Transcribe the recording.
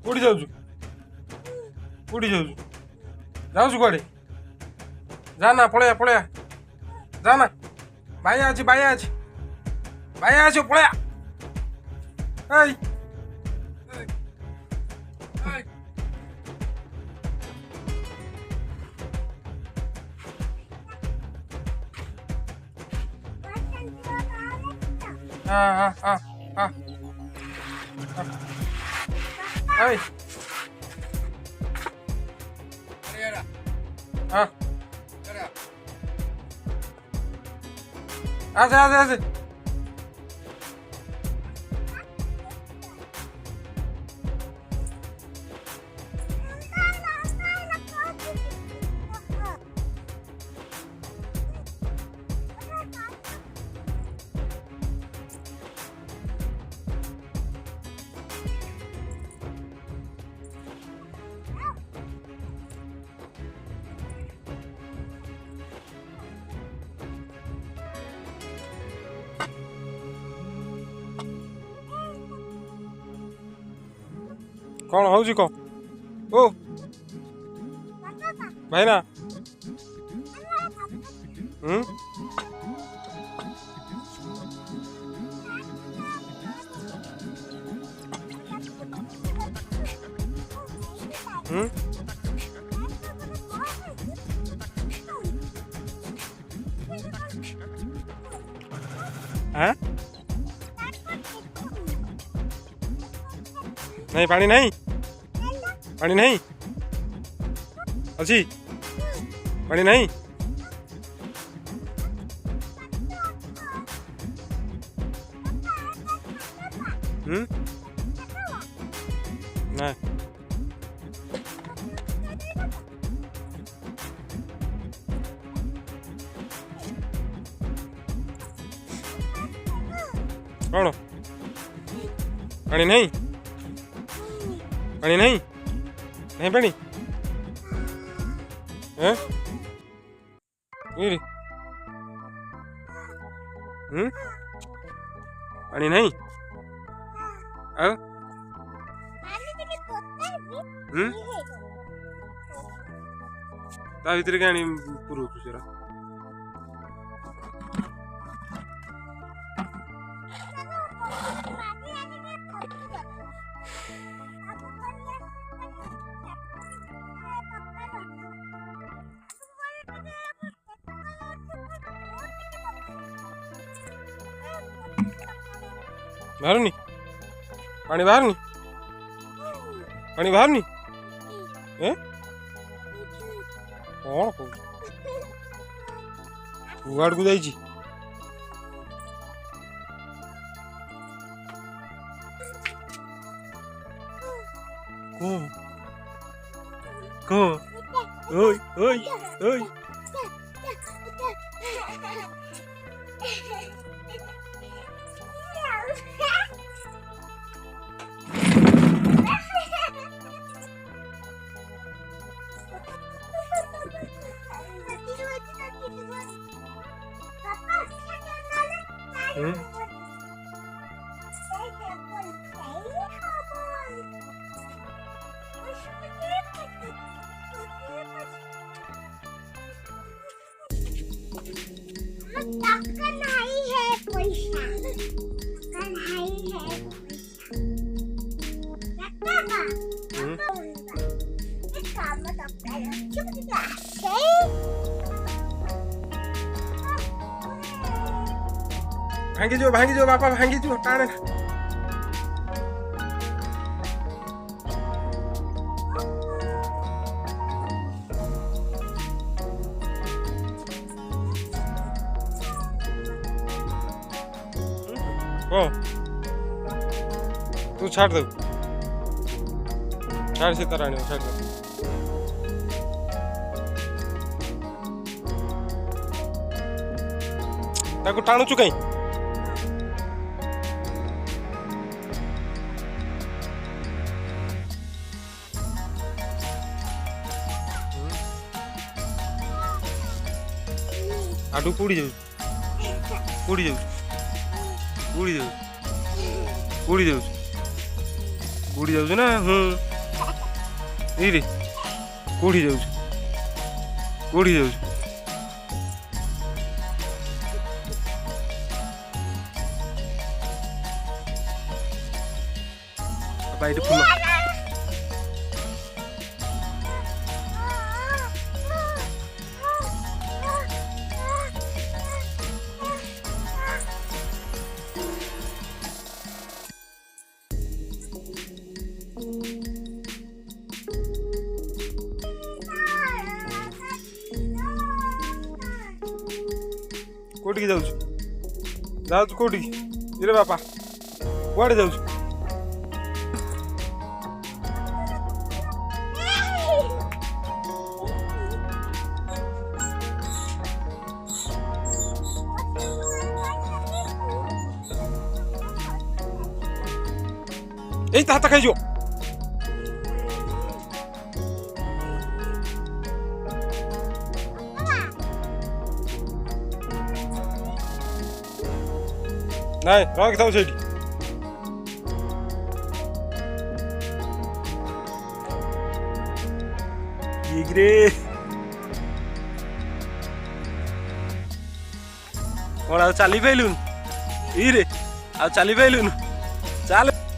କୋଉଠି ଯାଉଛୁ? କୋଉଠି ଯାଉଛୁ? ଯାଉଛୁ କୁଆଡ଼େ? ଯା ନା, ପଳେୟା ପଳେୟା, ଯା ନା। ବାୟା ଅଛି, ବାୟା ଅଛି, ବାୟା ଅଛି, ପଳେୟା। ଏଇ Ơi. Así. कौन हूँ कह ओ भाईना हाँ नहीं पानी नहीं पानी नहीं अच्छी पानी नहीं नहीं कौन पानी नहीं पानी नहीं नहीं पानी हैं पानी नहीं ता भीतर क्या पुरु तुरा बाहर नहीं पानी बाहर नहीं पानी बाहर नहीं कौन कह कुआड़ को जाइए ओय ओय ओय कन्हई है पैसा कन्हई है भांगी जो बापा भांगी जो टाणे ओ तू छाड़ दे छाड़ से तरह नहीं छाड़ दे ताको टाणु चु कहीं आडू कूड़ी जाऊ कूड़ी जाऊ कूड़ी जाऊ कूड़ी जाऊ कूड़ी जाऊ ना ଏଇରେ କୋଉଠି ଯାଉଛୁ କୋଉଠି ଯାଉଛୁ ବାପା ଏଇଠି ଫୁଲ କୋଉଠିକି ଯାଉଛୁ ଯାଉଛୁ କୋଉଠିକି ଇରେ ବାପା କୁଆଡ଼େ ଯାଉଛୁ ଏଇ ତା ହାତ ଖାଇଯିବ ନାଇଁ ରଖିଥାଉ ସେଇଠି ଇଗ୍ରେ କ'ଣ ଆଉ ଚାଲି ପାଇଲୁନି ଇରେ ଆଉ ଚାଲି ପାଇଲୁନି